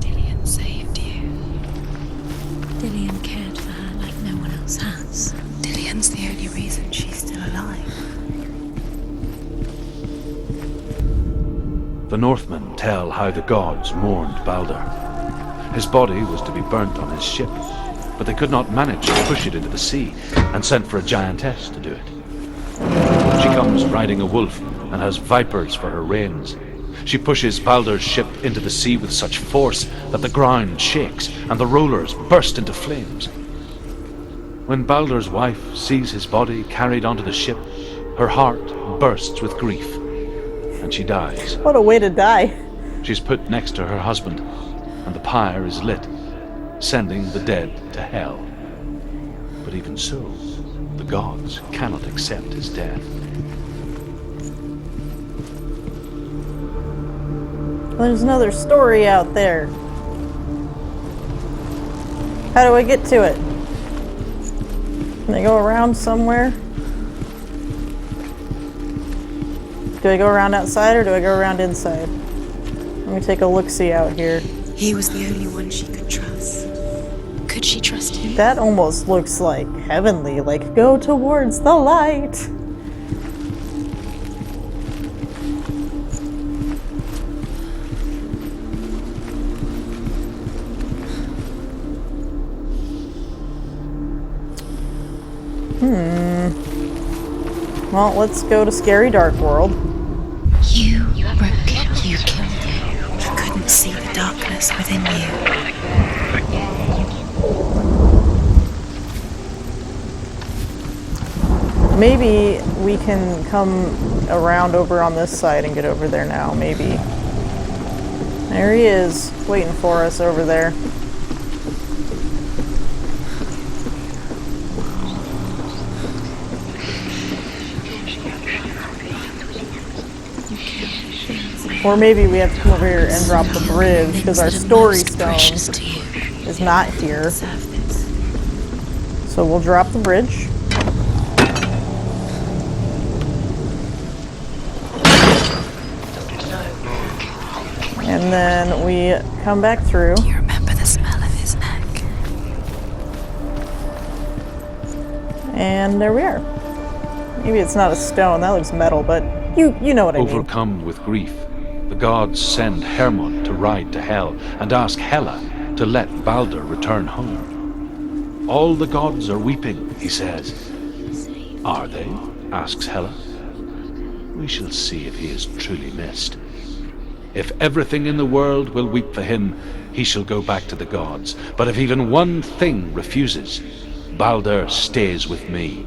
Dillian saved you. Dillian cared for her like no one else has. Dillian's the only reason she's still alive. The Northmen tell how the gods mourned Baldr. His body was to be burnt on his ship, but they could not manage to push it into the sea, and sent for a giantess to do it. She comes riding a wolf and has vipers for her reins. She pushes Baldr's ship into the sea with such force that the ground shakes and the rollers burst into flames. When Baldr's wife sees his body carried onto the ship, her heart bursts with grief, and she dies. What a way to die. She's put next to her husband, and the pyre is lit, sending the dead to hell. But even so, the gods cannot accept his death. There's another story out there. How do I get to it? Can I go around somewhere? Do I go around outside or do I go around inside? Let me take a look-see out here. He was the only one she could trust. Could she trust him? That almost looks like heavenly, like go towards the light. Well, let's go to Scary Dark World. You broke it. You killed him. You couldn't see the darkness within you. Maybe we can come around over on this side and get over there now, maybe. There he is, waiting for us over there. Or maybe we have to come over here and drop the bridge, because our story stone is not here. So we'll drop the bridge. And then we come back through. Do you remember the smell of his neck? And there we are. Maybe it's not a stone, that looks metal, but you know what I mean. Overcome with grief, the gods send Hermod to ride to Hell and ask Hela to let Baldr return home. All the gods are weeping, he says. Are they? Asks Hela. We shall see if he is truly missed. If everything in the world will weep for him, he shall go back to the gods. But if even one thing refuses, Baldr stays with me.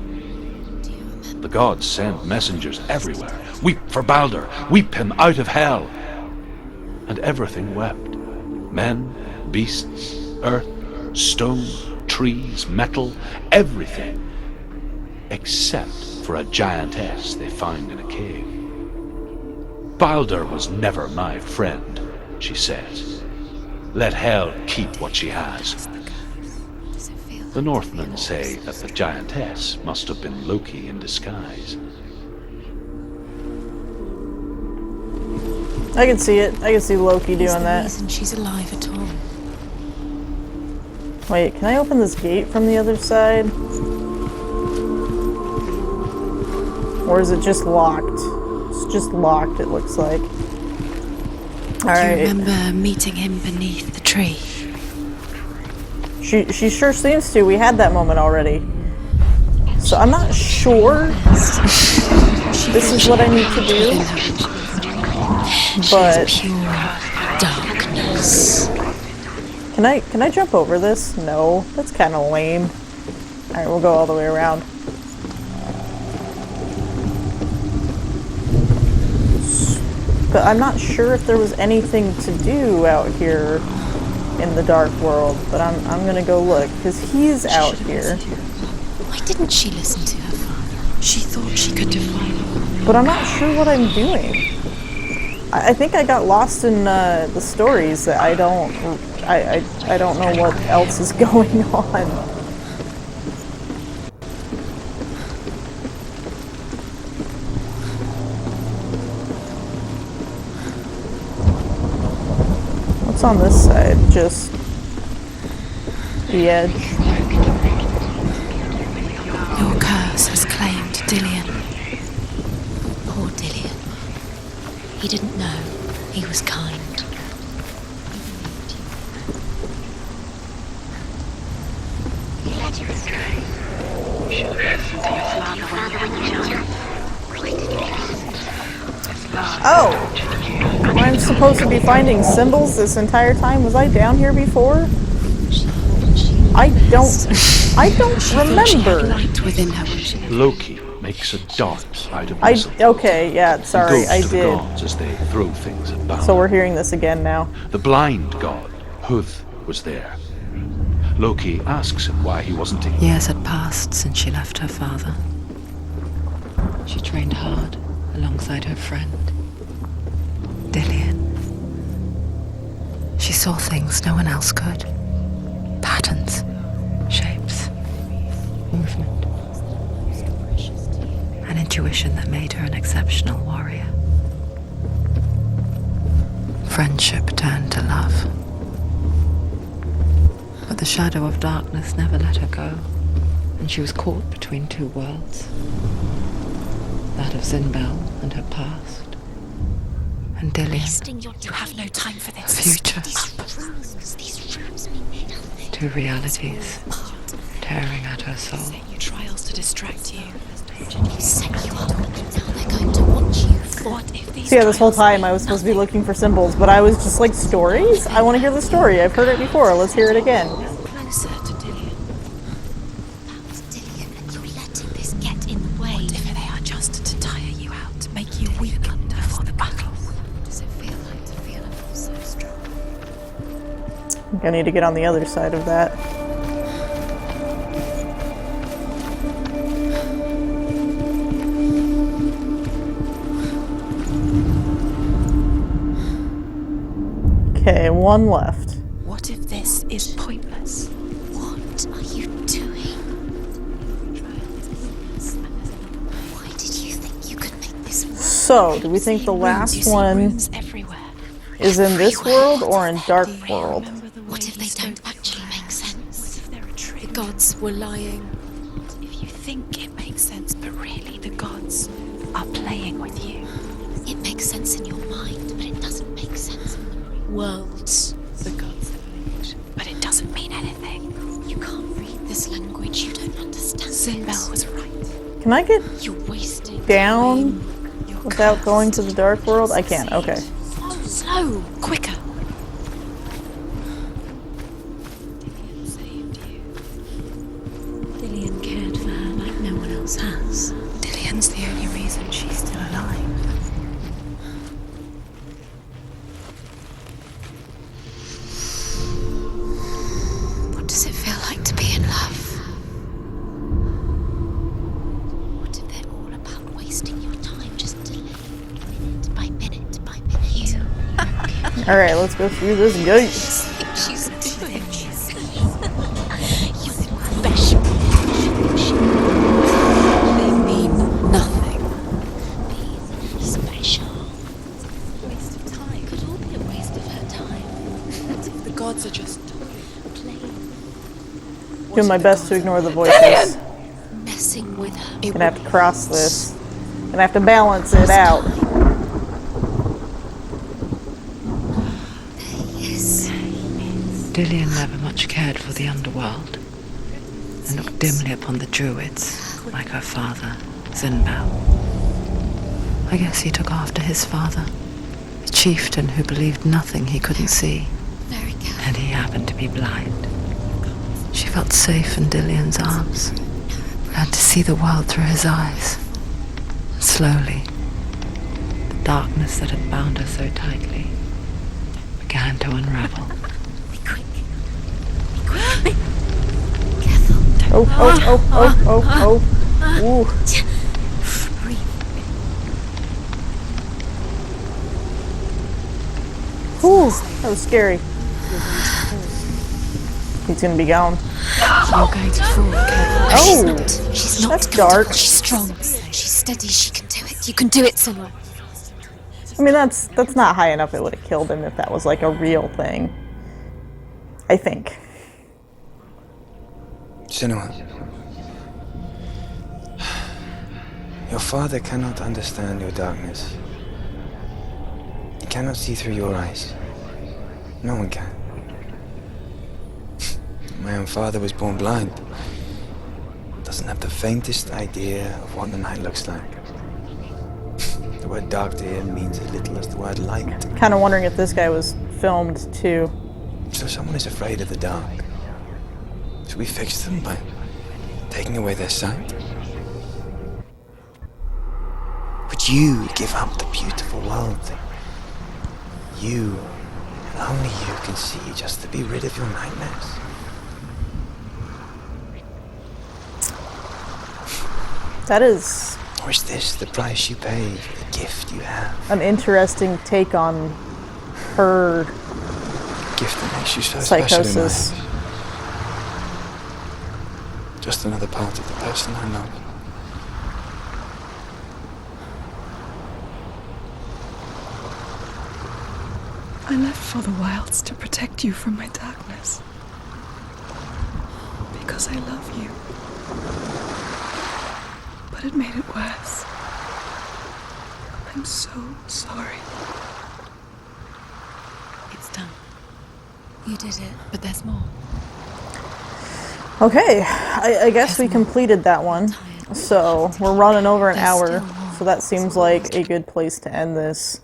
The gods send messengers everywhere. Weep for Baldr, weep him out of hell. And everything wept. Men, beasts, earth, stone, trees, metal, everything. Except for a giantess they found in a cave. Baldr was never my friend, she says. Let Hell keep what she has. The Northmen say that the giantess must have been Loki in disguise. I can see it. I can see Loki doing that. Reason she's alive at all. Wait, can I open this gate from the other side? Or is it just locked? It's just locked, it looks like. Alright. You remember meeting him beneath the tree? She sure seems to. We had that moment already. So I'm not sure this is what I need to do. But Pure darkness. can I jump over this? No, that's kind of lame. All right, we'll go all the way around. But I'm not sure if there was anything to do out here in the dark world. But I'm gonna go look because he's out here. Why didn't she listen to her father? She thought she could defy him. But I'm not sure what I'm doing. I think I got lost in the stories that I don't know what else is going on. What's on this side? Just the edge. Your curse has claimed Dillian. Poor Dillian. He didn't know. He was kind. He led you astray. You should have listened to your father when you were young. Why did you listen to him? Oh! I'm supposed to be finding symbols this entire time? Was I down here before? I don't remember. Light within her. Loki makes a dart out of mistletoe. Okay, yeah, sorry, I To the did. gods as they throw things at Baldr. So we're hearing this again now. The blind god, Huth, was there. Loki asks him why he wasn't taken. Years had passed since she left her father. She trained hard alongside her friend, Dillian. She saw things no one else could. Patterns, shapes, movement. An intuition that made her an exceptional warrior. Friendship turned to love. But the shadow of darkness never let her go, and she was caught between two worlds. That of Zinbel and her past, and Dillian, You have no time for this. future. These rooms mean nothing. Two realities tearing at her soul. You trials to distract you. Set you up. Now they're going to watch you. What if these So yeah, this whole time I was supposed to be looking for symbols, but I was just like, stories? I want to hear the story. I've heard it before. Let's hear it again. closer to Dillian? About Dillian, and you're letting this get in the way. What if they are just to tire you out, to make you weak before the battle? What does it feel like to feel a force so strong? I think I need to get on the other side of that. Okay, one left. What if this is pointless? What are you doing? Why did you think you could make this work? So, do we think the last one is in this world or in Dark World? What if they don't actually make sense? The gods were lying. If you think it makes sense, but really the gods are playing with you. It makes sense in your mind, but it doesn't make sense in the real worlds. The gods have lived, but it doesn't mean anything. You can't read this language, you don't understand. Zinbel was right. Can I get You're wasting down time. You're without cursed. going to the Dark World? I can't, okay. Slow, quicker. Dillian saved you. Dillian cared for her like no one else has. Dillian's the only reason she's still alive. What does it feel like to be in love? What if they're all about wasting your time just to live minute by minute by minute? You. Alright, let's go through this gate. She's doing you special. They mean nothing. Being special. Waste of time. Could all be a waste of her time. What if the gods are just playing? Doing my best to ignore the voices. Messing with her. Gonna have to cross this. Gonna have to balance it out. Dillian never much cared for the underworld and looked dimly upon the druids, like her father, Zinbao. I guess he took after his father, a chieftain who believed nothing he couldn't see, and he happened to be blind. She felt safe in Dillian's arms, learned to see the world through his eyes. Slowly, the darkness that had bound her so tightly began to unravel. Oh, oh, oh, oh, oh, oh. Ooh. Ooh, that was scary. He's gonna be gone. You're going to fall, careful. Oh, She's not that's going to dark. fall. She's strong. She's steady. She can do it. You can do it, Senua. I mean, that's not high enough. It would have killed him if that was like a real thing. I think. Senua, your father cannot understand your darkness. He cannot see through your eyes. No one can. My own father was born blind. Doesn't have the faintest idea of what the night looks like. The word dark to him means as little as the word light. Kind of wondering if this guy was filmed too. So someone is afraid of the dark. Should we fix them by taking away their sight? Would you give up the beautiful world that you, and only you, can see just to be rid of your nightmares? That is Or is this the price you pay for the gift you have? an interesting take on her A gift that makes you so special in my psychosis. eyes. Just another part of the person I love. I left for the wilds to protect you from my darkness. Because I love you. But it made it worse. I'm so sorry. It's done. You did it, but there's more. Okay, I guess we completed that one. So we're running over an hour, so that seems like a good place to end this.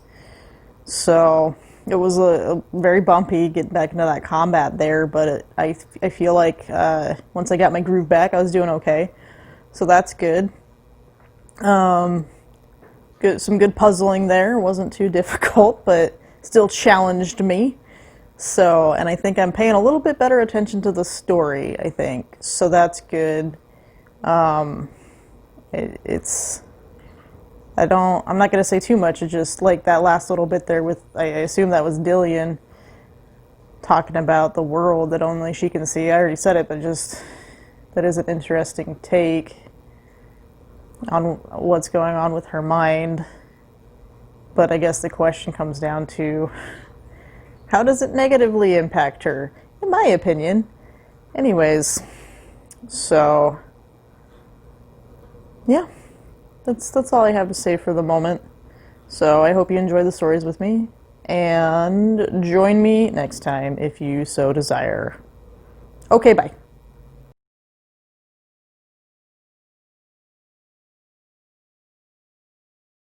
So it was a very bumpy getting back into that combat there, but I feel like once I got my groove back, I was doing okay. So that's good. Some good puzzling there. Wasn't too difficult, but still challenged me. So, and I think I'm paying a little bit better attention to the story, I think. So that's good. I'm not going to say too much. It's just like that last little bit there with, I assume that was Dillian talking about the world that only she can see. I already said it, but just, that is an interesting take on what's going on with her mind. But I guess the question comes down to, how does it negatively impact her? In my opinion. Anyways, so yeah, that's all I have to say for the moment. So I hope you enjoy the stories with me, and join me next time if you so desire. Okay, bye.